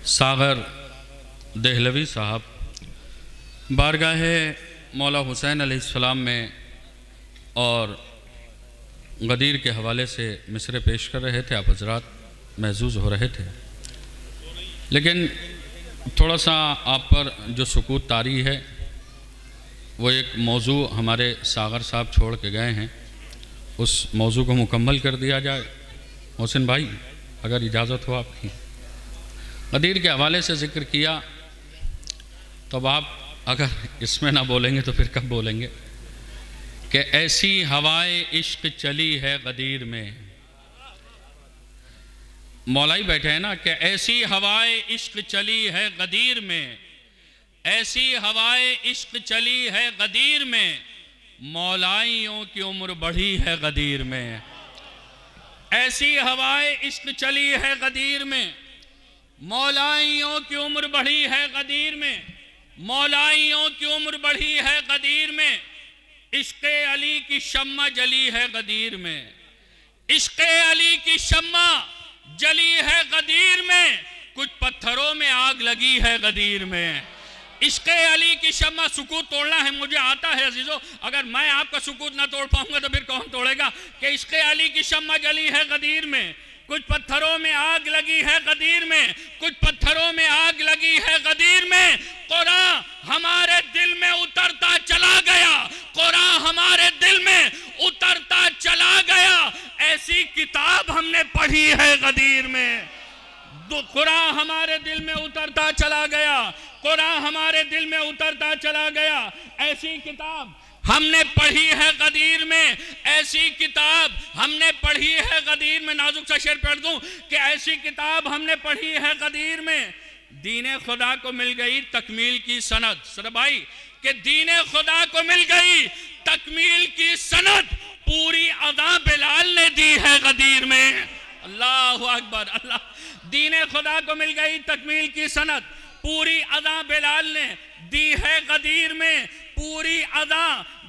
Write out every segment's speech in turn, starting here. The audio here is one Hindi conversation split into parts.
सागर देहलवी साहब बारगाह मौला हुसैन अलैहिस्सलाम में और गदीर के हवाले से मिसरे पेश कर रहे थे। आप हजरात महजूज हो रहे थे, लेकिन थोड़ा सा आप पर जो सुकूत तारी है वो एक मौजू हमारे सागर साहब छोड़ के गए हैं, उस मौजू को मुकम्मल कर दिया जाए। मोहसिन भाई अगर इजाज़त हो आपकी। गदीर के हवाले से ज़िक्र किया तो अब आप अगर इसमें ना बोलेंगे तो फिर कब बोलेंगे कि ऐसी हवाए इश्क चली है गदीर में। मौलाई बैठे हैं ना कि ऐसी हवाए इश्क चली है गदीर में, ऐसी हवाए इश्क चली है गदीर में, मौलाइयों की उम्र बढ़ी है गदीर में। ऐसी हवाए इश्क चली है गदीर में, मौलाइयों की उम्र बढ़ी है गदीर में, मौलाइयों की उम्र बढ़ी है गदीर में। इश्क़ अली की शम्मा जली है गदीर में, इश्क़ अली की शम्मा जली है गदीर में, कुछ पत्थरों में आग लगी है गदीर में। इश्क़ अली की शम्मा, सुकूत तोड़ना है मुझे आता है अजीजों, अगर मैं आपका सुकूत ना तोड़ पाऊंगा तो फिर कौन तोड़ेगा। कि इश्क़ अली की शम्मा जली है गदीर में, कुछ पत्थरों में आग लगी है गदीर में, कुछ पत्थरों में आग लगी है गदीर में। कुरान हमारे दिल में उतरता चला गया, कुरान हमारे दिल में उतरता चला गया। ऐसी किताब हमने पढ़ी है गदीर में, कुरान हमारे दिल में उतरता चला गया, कुरान हमारे दिल में उतरता चला गया। ऐसी किताब हमने पढ़ी है गदीर में, ऐसी किताब हमने पढ़ी है गदीर में। नाजुक सा शेर पढ़ दूं कि ऐसी किताब हमने पढ़ी है गदीर में। दीने खुदा को मिल गई तकमील की सनद। सर भाई कि दीने खुदा को मिल गई तकमील की सनद, पूरी अदा बिलाल ने दी है गदीर में। अल्लाहु अकबर अल्लाह। दीने खुदा को मिल गई तकमील की सनद, पूरी अदा बिलाल ने दी है गदीर में, पूरी अदा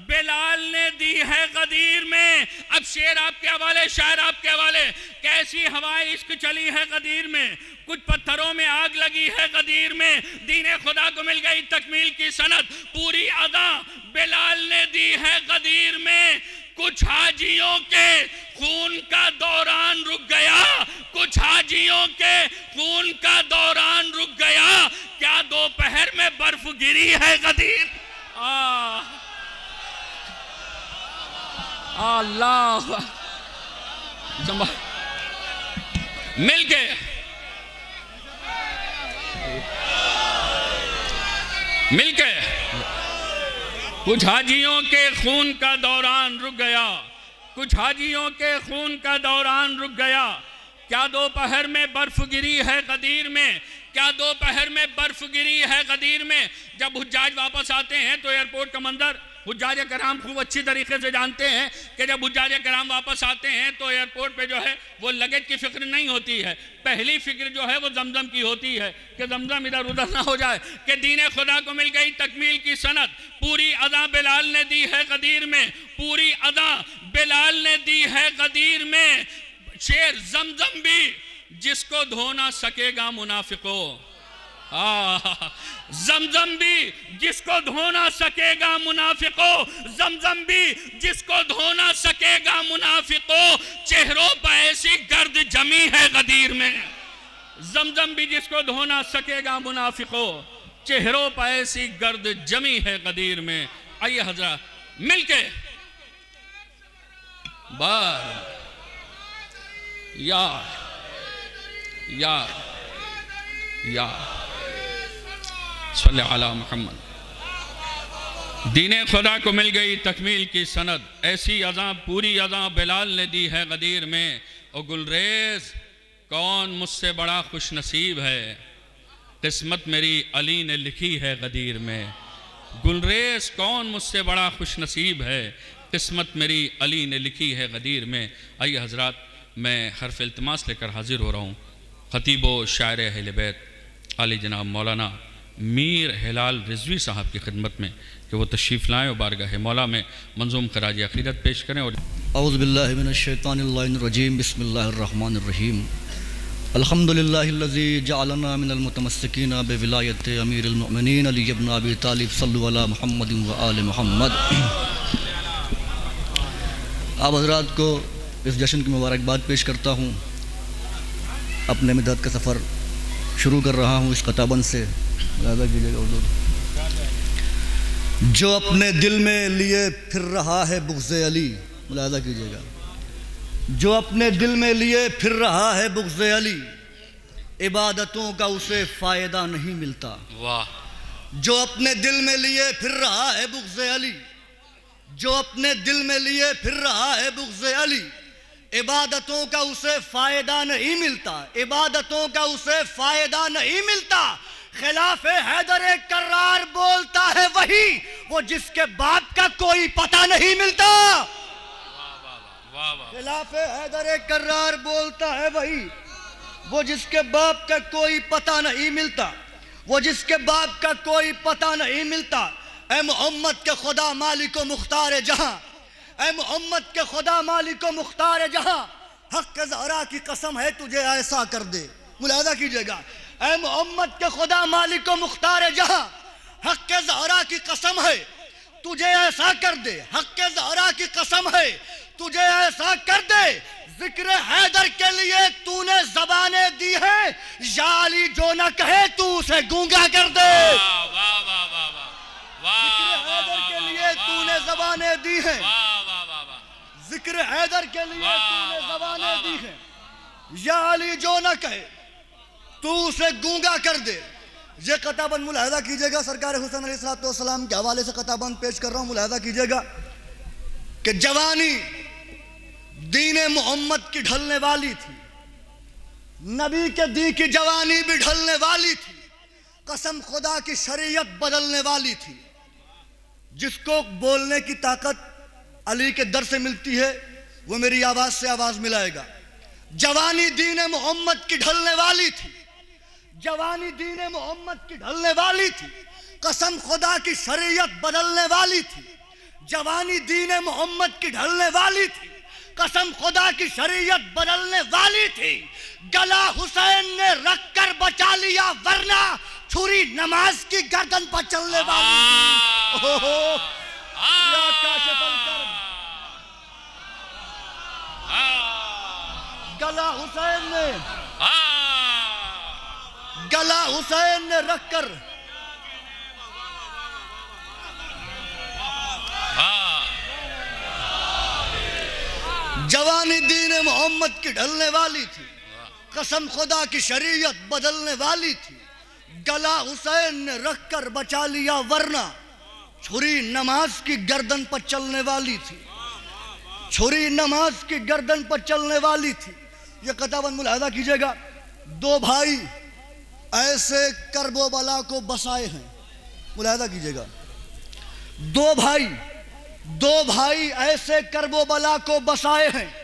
बिलाल ने दी है गदीर में। अब शेर आपके हवाले, शायर आपके हवाले। कैसी हवाएं इश्क चली है गदीर में, कुछ पत्थरों में आग लगी है गदीर में। दीने खुदा को मिल गई तकमील की सनद, पूरी अदा बिलाल ने दी है गदीर में। कुछ हाजियों के खून का दौरान रुक गया, कुछ हाजियों के खून का दौरान रुक गया। क्या दोपहर में बर्फ गिरी है गदीर? अल्लाह मिलके मिलके कुछ हाजियों के खून का दौरान रुक गया, कुछ हाजियों के खून का दौरान रुक गया। क्या दोपहर में बर्फ गिरी है गदीर में, क्या दोपहर में बर्फ गिरी है गदीर में। जब हुज्जाज वापस आते हैं तो एयरपोर्ट का मंजर हुज्जाज कराम खूब अच्छी तरीके से जानते हैं कि जब हुज्जाज कराम वापस आते हैं तो एयरपोर्ट पे जो है वो लगेज की फिक्र नहीं होती है, पहली फिक्र जो है वो जमजम की होती है कि जमजम इधर उधर ना हो जाए। कि दीने खुदा को मिल गई तकमील की सनद, पूरी अदा बिलाल ने दी है गदीर में, पूरी अदा बिलाल ने दी है गदीर में। शेर जमजम भी जिसको धो ना सकेगा मुनाफिको, जमजम भी जिसको धो ना सकेगा मुनाफिको, जमजम भी जिसको धो ना सकेगा मुनाफिको। चेहरों पर ऐसी गर्द जमी है गदीर में, जमजम भी जिसको धो ना सकेगा मुनाफिको, चेहरों पर ऐसी गर्द जमी है गदीर में। आइए हजरा मिलके बार या या या सल्ले अला मुहम्मद। दीने खुदा को मिल गई तकमील की सनद, ऐसी अज़ा पूरी अज़ा बिलाल ने दी है गदीर में। ओ गुलरेज कौन मुझसे बड़ा खुश नसीब है, किस्मत मेरी अली ने लिखी है गदीर में। गुलरेज कौन मुझसे बड़ा खुश नसीब है, किस्मत मेरी अली ने लिखी है गदीर में। आइए हजरात मैं हर्फ इल्तिमास लेकर हाजिर हो रहा हूँ खतीब व शायर अहले बैत आली जनाब मौलाना मीर हिलाल रिजवी साहब की खिदमत में कि वो तशरीफ़ लाएँ और बारगाह मौला में मंजूम कराज अक़ीदत पेश करें। और औज़ु बिल्लाहि मिनश शैतानिर रजीम, बिस्मिल्लाहिर रहमानिर रहीम। अल्हम्दुलिल्लाहिल्लज़ी जअलना मिनल मुतमस्सिकीना बिविलायत अमीरुल मुमिनीन अली इब्न अबी तालिब सल्लु अला मुहम्मदिन व आले मुहम्मद। आप हज़रात को इस जश्न की मुबारकबाद पेश करता हूँ। अपने मिदत का सफ़र शुरू कर रहा हूँ इस क़ताबंद से। मुलाहिज़ा कीजिएगा उर्दू। जो अपने दिल में लिए फिर रहा है बुग़्ज़े अली। मुलाहिज़ा कीजिएगा। जो अपने दिल में लिए फिर रहा है बुग़्ज़े अली, इबादतों का उसे फ़ायदा नहीं मिलता। वाह। जो अपने दिल में लिए फिर रहा है बुग़्ज़े अली, जो अपने दिल में लिए फिर रहा है बुग़्ज़े अली, इबादतों का उसे फ़ायदा नहीं मिलता। इबादतों का उसे फ़ायदा नहीं मिलता। खिलाफ़े हैदर कर्रार बोलता है वही, वो जिसके बाप का कोई पता नहीं मिलता। खिलाफ़े हैदर कर्रार बोलता है वही, वो जिसके बाप का कोई पता नहीं मिलता। वो जिसके बाप का कोई पता नहीं मिलता। ऐ मोहम्मद के खुदा मालिक मुख्तार जहां, ऐ मोहम्मद के खुदा मालिक मुख्तार जहां, हक के ज़हरा की कसम है तुझे ऐसा कर दे। मुलाहिज़ा कीजिएगा। ऐ मोहम्मद के खुदा मालिक मुख्तार जहां, हक के ज़हरा की कसम है तुझे ऐसा कर दे। हक के ज़हरा की कसम है तुझे ऐसा कर दे। जिक्र हैदर के लिए तूने ज़बाने दी है, या अली जो न कहे तू उसे गूंगा कर दे। जिक्र हैदर के लिए तूने ज़बाने दी है, जिक्र हैदर के लिए तूने ज़बाने दी है, या अली जो न कहे तू उसे गूंगा कर दे। ये क़ताबंद मुलाहिज़ा कीजिएगा। सरकार हुसैन अलैहिस्सलाम के हवाले से क़ताबंद पेश कर रहा हूँ। मुलाहिज़ा कीजिएगा कि जवानी दीन मोहम्मद की ढलने वाली थी, नबी के दी की जवानी भी ढलने वाली थी। कसम खुदा की शरीयत बदलने वाली थी। जिसको बोलने की ताकत अली के दर से मिलती है वो मेरी आवाज़ से आवाज़ मिलाएगा। जवानी दीन मोहम्मद की ढलने वाली थी, जवानी दीन मोहम्मद की ढलने वाली थी। कसम खुदा की शरीयत बदलने वाली थी। जवानी दीन मोहम्मद की ढलने वाली थी। कसम खुदा की शरीयत बदलने वाली थी। गला हुसैन ने रख कर बचा लिया, वरना छुरी नमाज की गर्दन पर चलने वाली थी। या काशिफल कर्ब। गला हुसैन ने रख कर जवानी दीन मोहम्मद की ढलने वाली थी। कसम खुदा की शरीयत बदलने वाली थी। गला हुसैन ने रख कर बचा लिया, वरना छुरी नमाज की गर्दन पर चलने वाली थी। छुरी नमाज की गर्दन पर चलने वाली थी। ये क़ताबंद मुलाहिज़ा कीजिएगा। दो भाई ऐसे कर्बो बला को बसाए हैं। मुलाहिज़ा कीजिएगा। दो भाई ऐसे कर्बो बला को बसाए हैं,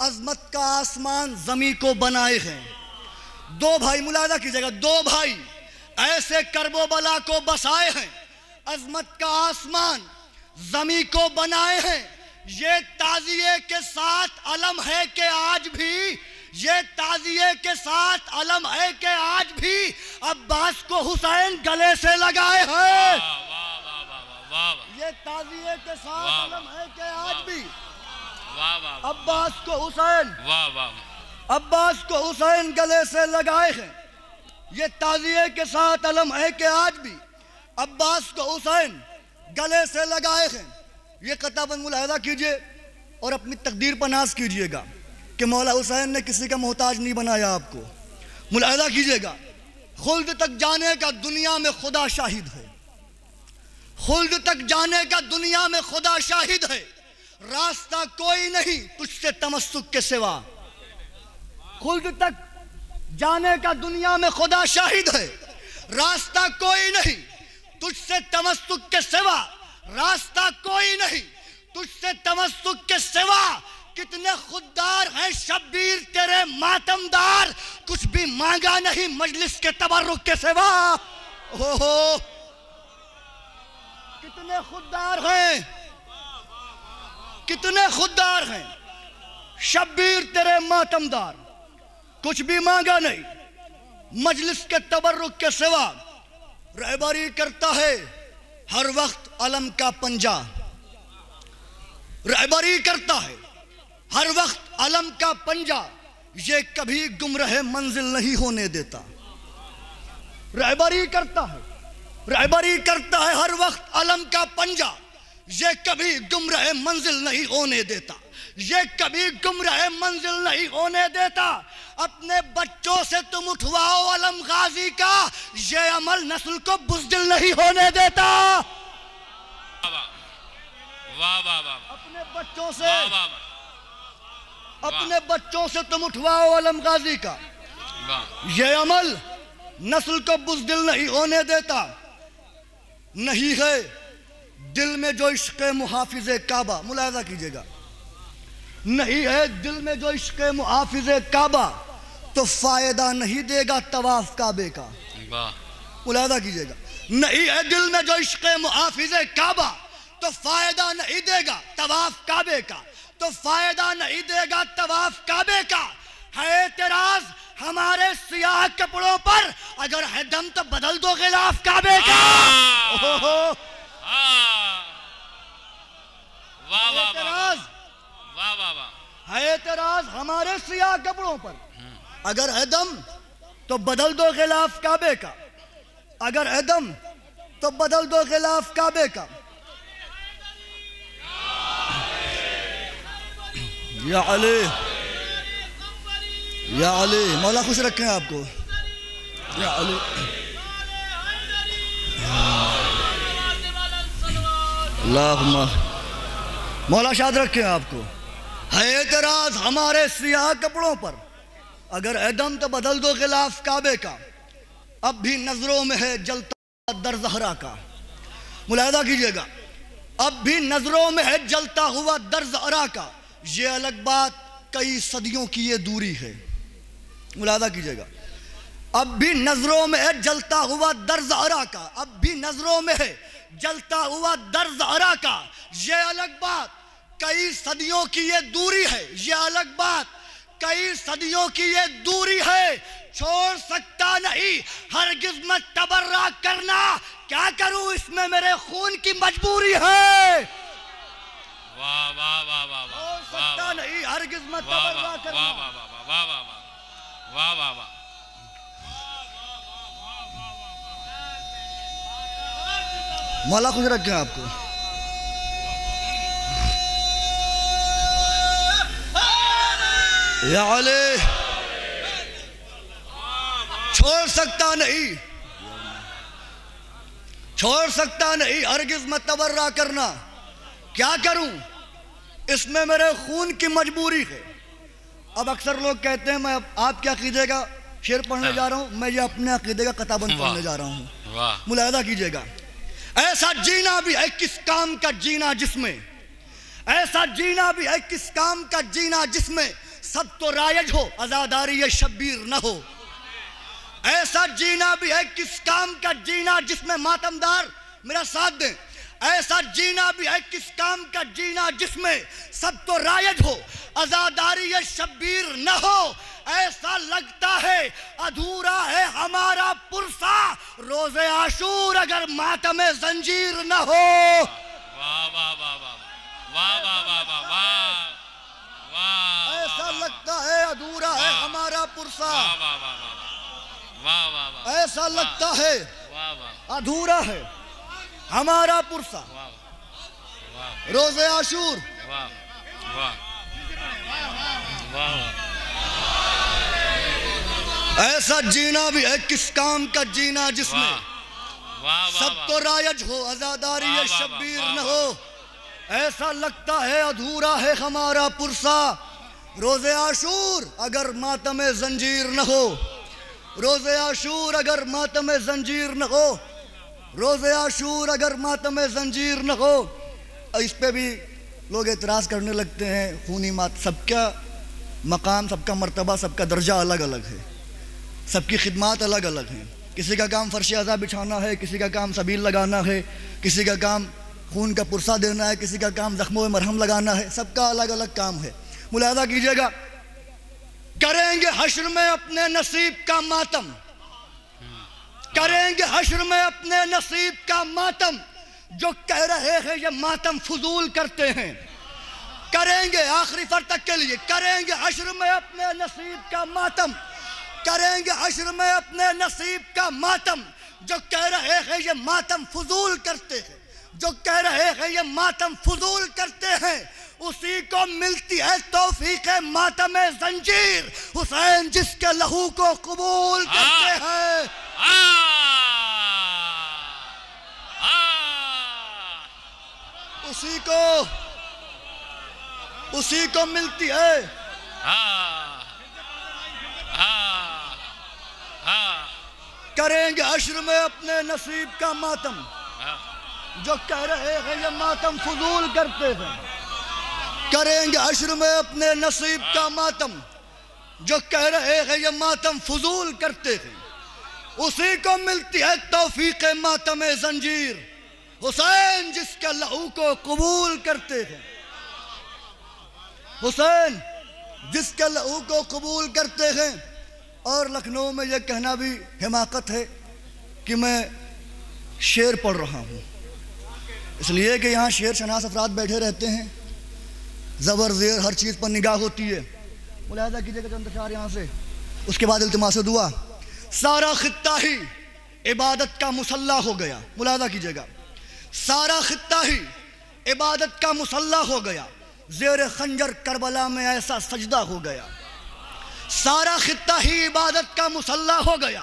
अज़मत का आसमान ज़मी को बनाए हैं। दो भाई, मुलाहिज़ा कीजिएगा, दो भाई ऐसे कर्बो बला को बसाए हैं, अज़मत का आसमान ज़मी को बनाए हैं। ये ताज़िये के साथ अलम है कि आज भी, ये ताज़िये के साथ अलम है कि आज भी अब्बास को हुसैन गले से लगाए हैं। ये ताज़िये के साथ अलम है कि आज भी अब्बास को हुसैन गले से लगाए हैं। ये ताज़िये के साथ अलम है कि आज भी अब्बास को हुसैन गले से लगाए हैं। ये क़ताबंद मुलाहिज़ा कीजिए और अपनी तकदीर पर नाज कीजिएगा कि मौला हुसैन ने किसी का मोहताज नहीं बनाया आपको। मुलाहिज़ा कीजिएगा। खुल्द तक जाने का दुनिया में खुदा शाहिद है। खुल्द तक जाने का दुनिया में खुदा शाहिद है। रास्ता कोई नहीं तुझसे तमस्सुक के सिवा। खुल्द तक जाने का दुनिया में खुदा शाहिद है। रास्ता कोई नहीं तुझसे तमस्सुक के सिवा। रास्ता कोई नहीं तुझसे तमस्सुक के सिवा। कितने खुददार हैं शब्बीर तेरे मातमदार, कुछ भी मांगा नहीं मजलिस के तबर्रुक के सिवा। ओहो, कितने खुददार हैं शब्बीर तेरे मातमदार, कुछ भी मांगा नहीं, मजलिस के तबर्रुक के सिवा रहबरी करता है हर वक्त अलम का पंजा, रहबरी करता है हर वक्त अलम का पंजा, ये कभी गुमराह मंजिल नहीं होने देता। रहबरी करता है हर वक्त अलम का पंजा, ये कभी गुमराह मंजिल नहीं होने देता, ये कभी गुमराह मंजिल नहीं होने देता। अपने बच्चों से तुम उठवाओ अलम गाजी का, ये अमल नस्ल को बुज़दिल नहीं होने देता। वाह वाह वाह, अपने बच्चों से तुम उठवाओ अलम गाजी का, ये अमल नस्ल को बुज़दिल नहीं होने देता। नहीं है दिल में जो इश्क़ मुहाफिज़े काबा, मुलाहिज़ा कीजिएगा, नहीं है दिल में जो इश्क़ मुहाफिज़े काबा, तो फायदा नहीं देगा तवाफ काबे का। मुलाहिज़ा कीजिएगा, नहीं है दिल में जो इश्क़ मुहाफिज़े काबा, तो फायदा नहीं देगा तवाफ काबे का, तो फायदा नहीं देगा तवाफ काबे का। है एतराज़ हमारे सियाह कपड़ों पर, अगर है दम तो बदल दो गिलाफ काबे का। है एतराज़ हमारे सियाह कपड़ों पर, अगर है दम तो बदल दो गिलाफ काबे का, अगर है दम तो बदल दो गिलाफ काबे का। या अली, या अली, मौला खुश रखें आपको। या अली, अल्लाहुम्मा, मौला शाद रखें आपको। है एतराज़ हमारे सियाह कपड़ों पर, अगर एदम तो बदल दो गिलाफ काबे का। अब भी नजरों में है जलता दर ज़हरा का, मुलाहिज़ा कीजिएगा, अब भी नजरों में है जलता हुआ दर ज़हरा का। ये अलग बात कई सदियों की ये दूरी है, मुलाहिज़ा कीजिएगा, अब भी नजरों में है जलता हुआ दर ज़हरा का, अब भी नजरों में है जलता हुआ दर ज़हरा का। ये अलग बात कई सदियों की ये दूरी है, ये अलग बात कई सदियों की ये दूरी है। छोड़ सकता नहीं हरगिज़ मैं तबर्रा करना, क्या करूं इसमें मेरे खून की मजबूरी है। वाह वाह वाह वाह, छोड़ सकता नहीं हरगिज़ मैं तबर्रा करना। वाह वाह वाह वाह वाह वाह वाह, मौला खुश रखे आपको। या अली, छोड़ सकता नहीं, छोड़ सकता नहीं हरगिज़ मैं तबर्रा करना, क्या करूं इसमें मेरे खून की मजबूरी है। अब अक्सर लोग कहते हैं मैं आपके अकीदे का शेर पढ़ने जा रहा हूं, मैं ये अपने अकीदे का किताबन पढ़ने जा रहा हूं। मुलाहिज़ा कीजिएगा, ऐसा जीना भी है किस काम का जीना जिसमें, ऐसा जीना भी है किस काम का जीना जिसमें सब तो रायज हो आजादारी ये शब्बीर न हो। ऐसा जीना भी है किस काम का जीना जिसमें, मातमदार मेरा साथ दें, ऐसा जीना भी है किस काम का जीना जिसमें सब तो रायज हो आजादारी ये शब्बीर न हो। ऐसा लगता है अधूरा है हमारा पुरसा, रोज़े आशूर अगर मातमे जंजीर न हो। वाह वाह वाह वाह वाह वाह वाह वाह वाह, ऐसा लगता है अधूरा है हमारा पुरसा, ऐसा लगता है अधूरा है हमारा पुरसा, रोज़े आशूर। ऐसा जीना भी है किस काम का जीना जिसमें सब तो रायज हो आजादारी ये शब्बीर न हो। ऐसा लगता है अधूरा है हमारा पुरसा, रोज़े आशूर अगर मातमे जंजीर न हो, रोज़े आशूर अगर मातमे जंजीर न हो, रोज़े आशूर अगर मातमे जंजीर न हो। इस पे भी लोग एतराज़ करने लगते हैं, खूनी मात, सबका मकाम, सबका मर्तबा, सबका दर्जा अलग अलग है, सबकी खिदमात अलग अलग हैं। किसी का काम फर्श अज़ा बिछाना है, किसी का काम सबील लगाना है, किसी का काम खून का पुरसा देना है, किसी का काम ज़ख्मों में मरहम लगाना है, सबका अलग अलग काम है। मुलाहिज़ा कीजिएगा, करेंगे हश्र में अपने नसीब का मातम, करेंगे हश्र में अपने नसीब का मातम। जो कह रहे हैं ये मातम फजूल करते हैं, करेंगे आखिरी फर्तक के लिए, करेंगे हश्र में अपने नसीब का मातम, करेंगे हश्र में अपने नसीब का मातम। जो कह रहे हैं ये मातम फजूल करते हैं, जो कह रहे हैं ये मातम फजूल करते हैं, उसी को मिलती है तौफीक मातम जंजीर। हुसैन जिसके लहू को कबूल करते हैं, उसी को मिलती है। करेंगे हश्र में अपने नसीब का मातम। जो कह रहे हैं ये मातम फजूल करते हैं, करेंगे हश्र में अपने नसीब का मातम। जो कह रहे हैं ये मातम फजूल करते हैं, उसी को मिलती है तौफीक मातम जंजीर। हुसैन जिसके लहू को कबूल करते हैं, हुसैन जिसके लहू को कबूल करते हैं। और लखनऊ में यह कहना भी हिमाकत है कि मैं शेर पढ़ रहा हूँ, इसलिए कि यहाँ शेर शनास अफराद बैठे रहते हैं, ज़बर ज़ेर हर चीज़ पर निगाह होती है। मुलाहिज़ा कीजिएगा चंद अशआर यहाँ से, उसके बाद इल्तिमास दुआ। सारा खित्ता ही इबादत का मुसल्ला हो गया। मुलाहिज़ा कीजिएगा, सारा खित्ता ही इबादत का मुसल्ला हो गया, ज़ेर खंजर करबला में ऐसा सजदा हो गया। सारा खित्ता ही इबादत का मुसल्ला हो गया,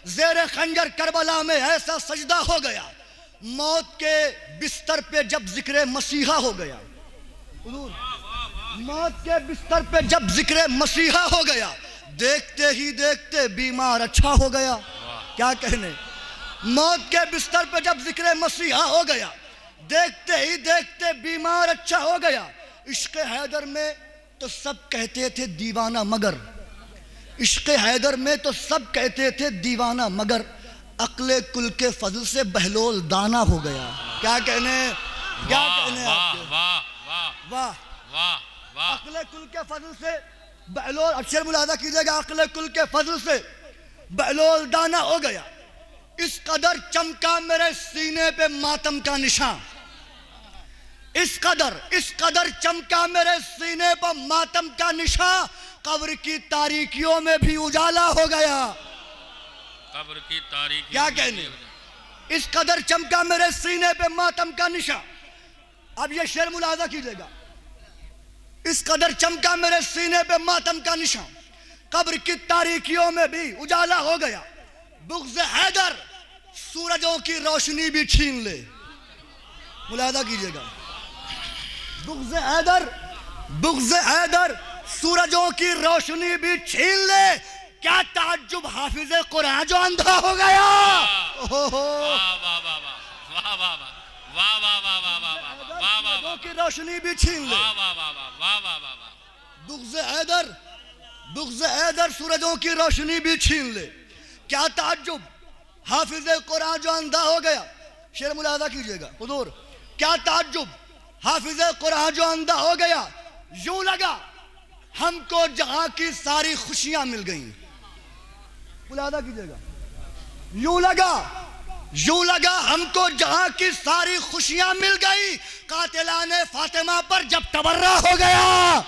ज़ेर खंजर करबला में ऐसा सजदा हो गया। मौत के बिस्तर पे जब जिक्र मसीहा हो गया, मौत के बिस्तर पे जब जिक्र मसीहा हो गया, देखते ही देखते बीमार अच्छा हो गया। क्या कहने, मौत के बिस्तर पे जब जिक्र मसीहा हो गया, देखते ही देखते बीमार अच्छा हो गया। इश्क़ हैदर में तो सब कहते थे दीवाना मगर, इश्क़ हैदर में तो सब कहते थे दीवाना मगर, अक्ले कुल के फजल से बहलोल दाना हो गया। क्या कहने, क्या कहने आपके, वाह वाह। अक्ले कुल के फजल से बहलोल, अक्षर मुलाहिज़ा कीजिएगा, अक्ले कुल के फजल से बहलोल दाना हो गया। इस कदर चमका मेरे सीने पे मातम का निशान, इस कदर चमका मेरे सीने पर मातम का निशान, कब्र की तारीकियों में भी उजाला हो गया। कब्र की तारीकी, क्या कहने, इस कदर चमका मेरे सीने पे मातम का निशान। अब ये शेर मुलाहिज़ा कीजिएगा, इस कदर चमका मेरे सीने पे मातम का निशान, कब्र की तारीकियों में भी उजाला हो गया। बुग़्ज़ हैदर सूरजों की रोशनी भी छीन ले। मुलाहिज़ा कीजिएगा, बुग़्ज़ हैदर सूरजों की रोशनी भी छीन ले। क्या ताज्जुब हाफिज़े कुरान जो अंधा हो गया। सूरजों की रोशनी भी छीन ले। बुग़्ज़ हैदर सूरजों की रोशनी भी छीन ले। क्या ताज्जुब हाफिज़े कुरान जो अंधा हो गया। शेर मुलाहिज़ा कीजिएगा हुज़ूर, क्या ताज्जुब हाफिज़े कुरान जो अंधा हो गया। यूं लगा हमको जहां की सारी खुशियां मिल गई। मुलाहिज़ा कीजिएगा, यूं लगा हमको जहां की सारी खुशियां मिल गई। कातिलाने फातिमा पर जब तबर्रा हो गया।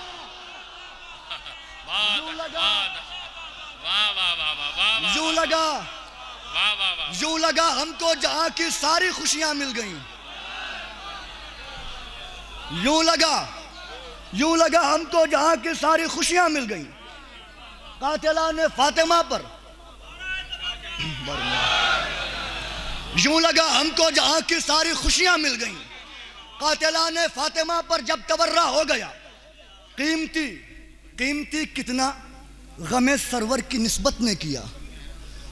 यूं लगा हमको जहां की सारी खुशियां मिल गई। यूं लगा हमको जहां की सारी खुशियां मिल गई। कातिलाने फातिमा पर, यूं लगा हमको जहां की सारी खुशियां मिल गई। कातिलाने फातिमा पर जब तबर्रा हो गया। कीमती कितना गमे सरवर की निस्बत ने किया।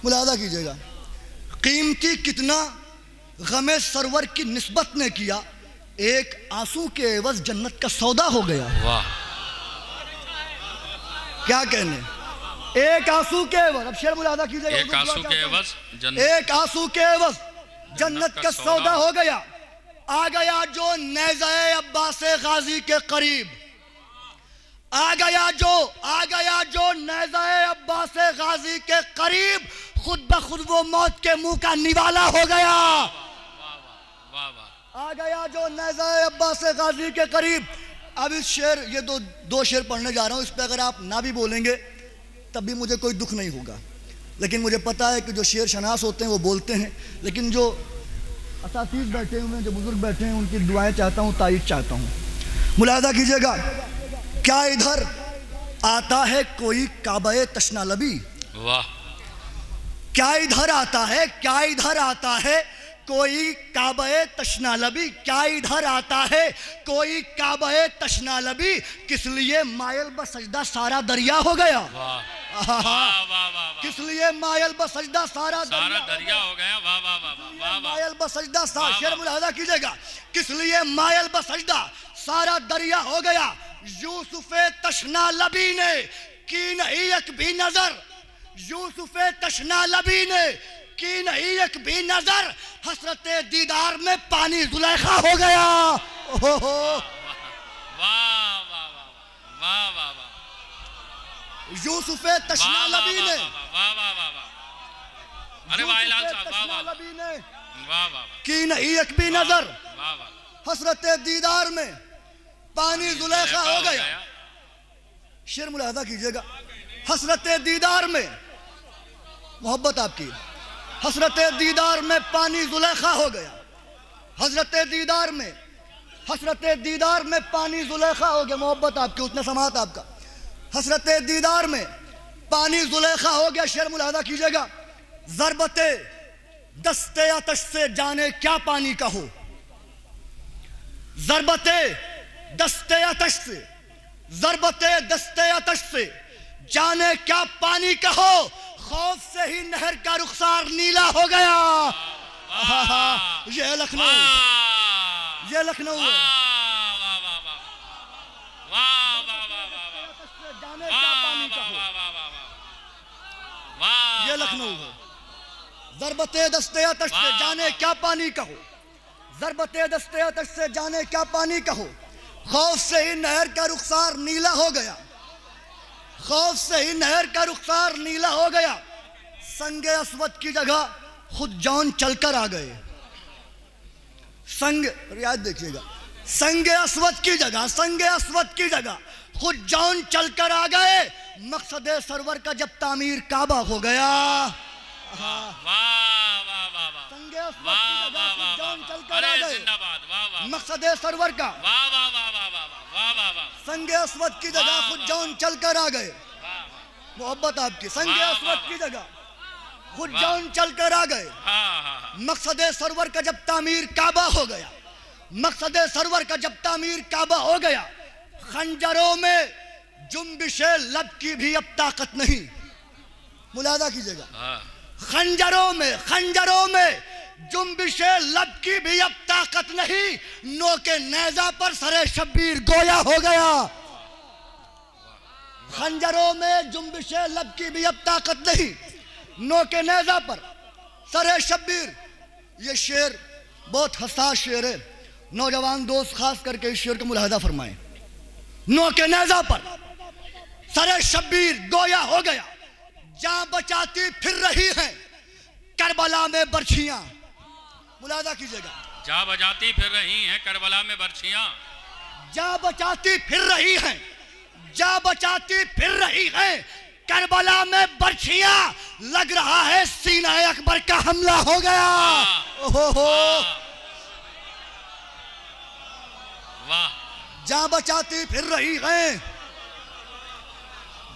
मुलाहिज़ा कीजिएगा, कीमती कितना गमे सरवर की निस्बत ने किया। एक आंसू के एवज जन्नत का सौदा हो गया। वाह, क्या कहने, एक आंसू के एवज, अब शेर मुलाहिज़ा कीजिएगा, एक आंसू के एवज जन्नत का सौदा हो गया। आ गया जो नेज़े अब्बास गाजी के करीब, आ गया जो नेज़ाए अब्बास गाजी के करीब, खुद ब खुद वो मौत के मुंह का निवाला हो गया। आ गया जो नेज़ाए अब्बास गाजी के करीब। अब इस शेर, ये दो शेर पढ़ने जा रहा हूँ, इस पर अगर आप ना भी बोलेंगे तब भी मुझे कोई दुख नहीं होगा, लेकिन मुझे पता है कि जो शेर शनास होते हैं वो बोलते हैं, लेकिन जो असातीज़ बैठे हुए हैं, जो बुजुर्ग बैठे हैं, उनकी दुआएं चाहता हूँ, तारीफ चाहता हूँ। मुलाहिज़ा कीजिएगा, क्या इधर आता है कोई काबे तशना लबी? वाह। क्या इधर आता है कोई काबे तशना लबी? क्या इधर आता है कोई काबे तशना लबी? किस लिए मायल ब सजदा सारा दरिया हो गया? किस लिए मायल ब सजदा सारा दरिया हो गया? वाह वाह वाह। मायल ब सजदा सारा, शेर मुलाहिज़ा कीजिएगा, किस लिए मायल ब सजदा सारा दरिया हो गया? यूसुफ़े तशना लबी ने की नहीं एक भी नजर, यूसुफ़े तशना लबी ने की नहीं एक भी नजर, हसरते दीदार में पानी जुलेखा हो गया। वाह वाह वाह वाह। यूसुफ़े तशना लबी ने, अरे वाहिलाल साहब, वाह वाह, की नहीं एक भी नजर, हसरते दीदार में पानी जुलेखा हो गया। शेर मुलाहिज़ा कीजिएगा, हसरते दीदार में, मोहब्बत आपकी, हसरते दीदार में पानी जुलेखा हो गया। हसरते दीदार में पानी जुलेखा हो गया। मोहब्बत आपकी, उतना समात आपका। हसरते दीदार में पानी जुलेखा हो गया। शेर मुलाहिज़ा कीजिएगा, ज़रबते दस्ते आतश से जाने क्या पानी का हो, ज़रबते दस्ते आतश से, ज़रबते दस्ते आतश से जाने क्या पानी का हो, खौफ से ही नहर का रुखसार नीला हो गया। ये लखनऊ, ये लखनऊ है। जाने क्या पानी का हो, ये लखनऊ है। ज़रबते दस्ते आतश से जाने क्या पानी का हो, ज़रबते दस्ते आतश से जाने क्या पानी का हो, खौफ से ही नहर का रुखसार नीला हो गया, खौफ से ही नहर का रुखसार नीला हो गया। संगे अस्वद की जगह खुद जौन चलकर आ गए। संग, याद देखिएगा, संगे अस्वद की जगह खुद जौन चलकर आ गए। मकसद सरवर का जब तामीर काबा हो गया। संगे अस्वद की जगह खुद जौन चलकर आ गए। मकसद सरवर का, संगे अस्वद की जगह खुद जौन चलकर आ गए। मोहब्बत आपकी, संगे अस्वद की जगह खुद जौन चलकर आ गए। मकसद सरवर का जब तामीर काबा हो गया, मकसद सरवर का जब तामीर काबा हो गया। खंजरों में जुम्बिशे लब की भी अब ताकत नहीं। मुलाहिज़ा कीजिएगा, खंजरों में जुम्बिशे लब की भी अब ताकत नहीं। नो के नेज़ा पर सरे शब्बीर गोया हो गया। खंजरों में जुम्बिशे लब की भी अब ताकत नहीं। नो के नेज़ा पर सरे शब्बीर। ये शेर बहुत हसास शेर है। नौजवान दोस्त खास करके इस शेर को मुलाहिज़ा फरमाएं। नो के नेज़ा पर सरे शब्बीर गोया हो गया। जान बचाती फिर रही हैं करबला में बर्छियां। मुलाहिज़ा कीजिएगा, जा बजाती फिर रही हैं करबला में बर्छियां। जा बचाती फिर रही हैं, जा बचाती फिर रही हैं करबला में बर्छियां। लग रहा है सीना अकबर का हमला हो गया। ओहो, वाह। जा बचाती फिर रही हैं,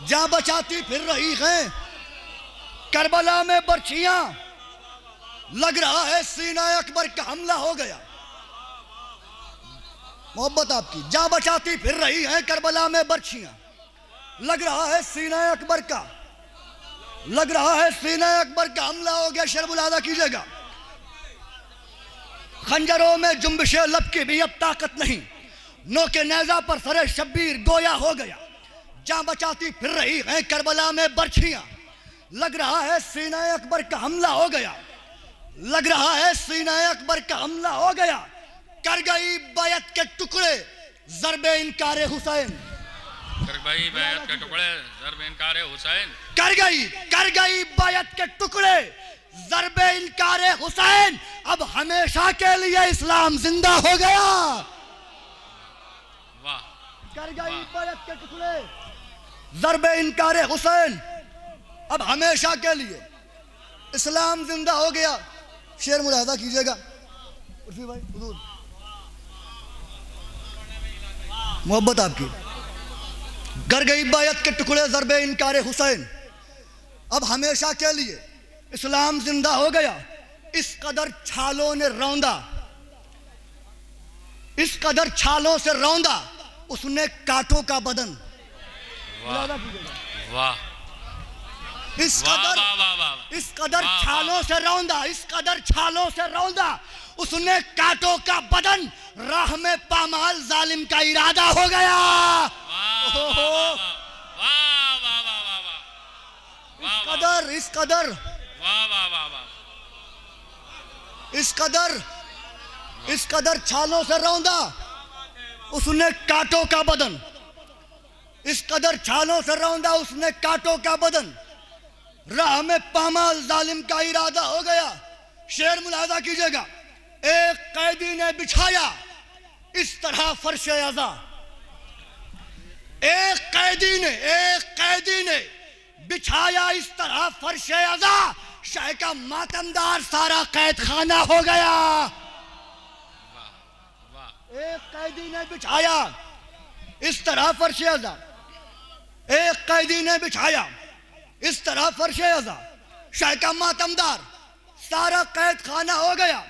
जा बचाती फिर रही हैं करबला में बर्छियां। लग रहा है सीना अकबर का हमला हो गया। मोहब्बत आपकी, जा बचाती फिर रही है करबला में बर्छियां। लग रहा है सीना अकबर का, लग रहा है सीना अकबर का हमला हो गया। शेर मुलाहिज़ा कीजिएगा, खंजरों में जुम्बिशे लब की भी अब ताकत नहीं। नो के नेज़ा पर सरे शब्बीर गोया हो गया। जा बचाती फिर रही है करबला में बर्छियां। लग रहा है सीना अकबर का हमला हो गया, लग रहा है सीना अकबर का हमला हो गया। कर गई बैत के टुकड़े ज़रबे इनकारे हुसैन। कर गई बैत के टुकड़े ज़र्ब इनकार हुसैन, कर गई बैत के टुकड़े ज़र्ब इनकार हुसैन। अब हमेशा के लिए इस्लाम जिंदा हो गया। वाह। कर गई बैत के टुकड़े ज़र्ब इनकार हुसैन, अब हमेशा के लिए इस्लाम जिंदा हो गया। शेर मुलाहिजा कीजिएगा उर्फी भाई, हुजूर मोहब्बत आपकी। कर गई बैत के टुकड़े ज़र्ब इनकार हुसैन, अब हमेशा के लिए इस्लाम जिंदा हो गया। इस कदर छालों ने रौंदा, इस कदर छालों से रौंदा उसने कांटों का बदन। वाह। इस कदर छालों से रौंदा, इस कदर छालों से रौंदा उसने कांटों का बदन। राह में पामाल जालिम का इरादा हो गया। इस कदर छालों से रौंदा उसने कांटों का बदन, इस कदर छालों से रौंदा उसने कांटों का बदन। राह में पामाल जालिम का इरादा हो गया। शेर मुलाहिजा कीजिएगा। एक कैदी ने बिछाया इस तरह फर्श अज़ा, एक कैदी ने बिछाया इस तरह फर्श अज़ा। शाह का मातमदार सारा कैद खाना हो गया। एक कैदी ने बिछाया इस तरह फर्श अज़ा, एक कैदी ने बिछाया इस तरह फर्श अज़ा। शाह का मातमदार सारा कैद खाना हो गया।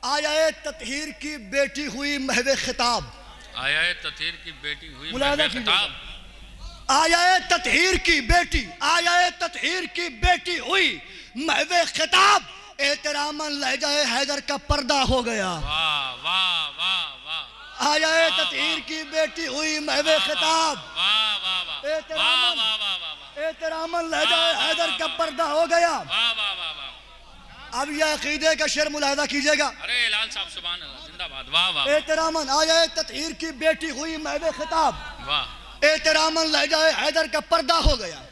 आया ततहीर की बेटी हुई महवे खिताब, आया ततहीर की बेटी हुई महवे खिताब। आया ततहीर की बेटी, आया ततहीर की बेटी हुई महवे खिताब। एहतरामन लहजाए हैदर का पर्दा हो गया। वाह वाह वाह वाह। आया ततहीर की बेटी हुई महवे खिताब। एहतरामन लहजाए हैदर का पर्दा हो गया। अब यह अकीदे का शेर मुलाहिजा कीजिएगा। अरे लाल साहब सुभान अल्लाह जिंदाबाद। वाह वाह। एहतरामन आया ततहीर की बेटी हुई महवे खिताब। वाह। एहतरामन लहजाए हैदर का पर्दा हो गया।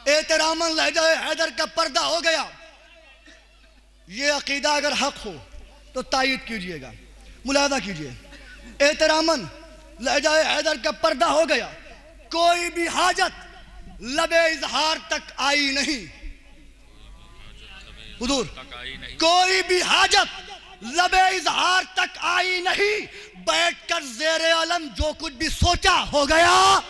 एहतरामन लहजाए हैदर का पर्दा हो गया। ये अकीदा अगर हक हो तो तायीद कीजिएगा, मुलाहिजा कीजिए। एहतरामन लहजाए हैदर का पर्दा हो गया। कोई भी हाजत लबे इजहार तक आई नहीं हुजूर, कोई भी हाजत लबे इजहार तक आई नहीं। बैठकर ज़ेरे अलम जो कुछ भी सोचा हो गया।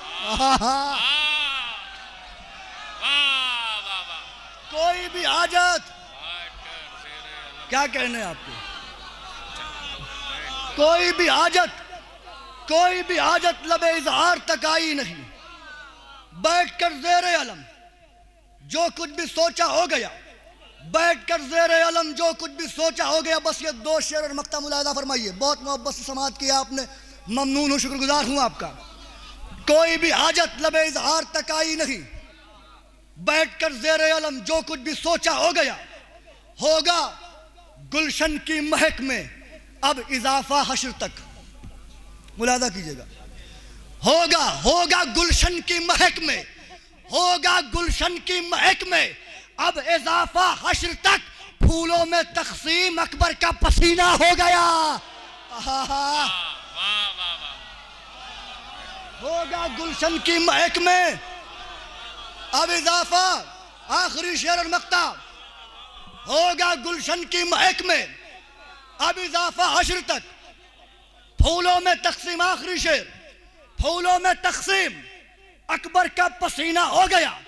कोई भी हाजत, क्या कहने आपको, कोई भी हाजत लबे इजहार तक आई नहीं। बैठकर ज़ेरे अलम जो कुछ भी सोचा हो गया। बैठकर ज़ेरे अलम जो कुछ भी सोचा हो गया। बस ये दो शेर और मक्ता मुलाहिजा फरमाइए। बहुत मोहब्बत से समाअत किया आपने, ममनून हूँ, शुक्रगुजार हूँ आपका। कोई भी हाजत लबे इजहार तक आई नहीं। बैठकर ज़ेरे अलम जो कुछ भी सोचा हो गया। होगा गुलशन की महक में अब इजाफा हश्र तक। मुलाहिजा कीजिएगा। होगा गुलशन की महक में, होगा गुलशन की महक में अब इजाफा हश्र तक। फूलों में तकसीम अकबर का पसीना हो गया। होगा गुलशन की महक में अब इजाफा, आखिरी शेर और मक्ता। होगा गुलशन की महक में अब इजाफा हश्र तक। फूलों में तकसीम, आखिरी शेर। फूलों में तकसीम अकबर का पसीना हो गया।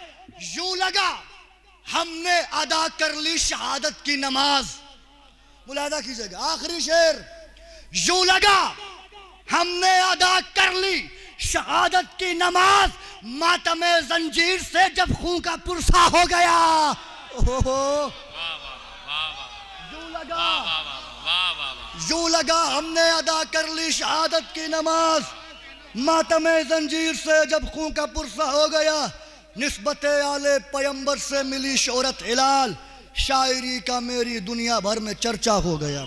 यूं लगा हमने अदा कर ली शहादत की नमाज। मुलाहिजा कीजिएगा। आखिरी शेर। यूं लगा हमने अदा कर ली शहादत की नमाज। मातमे जंजीर से जब खून का पुरसा हो गया। यूं लगा हमने अदा कर ली शहादत की नमाज। मातमे जंजीर से जब खून का पुरसा हो गया। निस्बत आले पैगंबर से मिली शोहरत हिलाल। शायरी का मेरी दुनिया भर में चर्चा हो गया।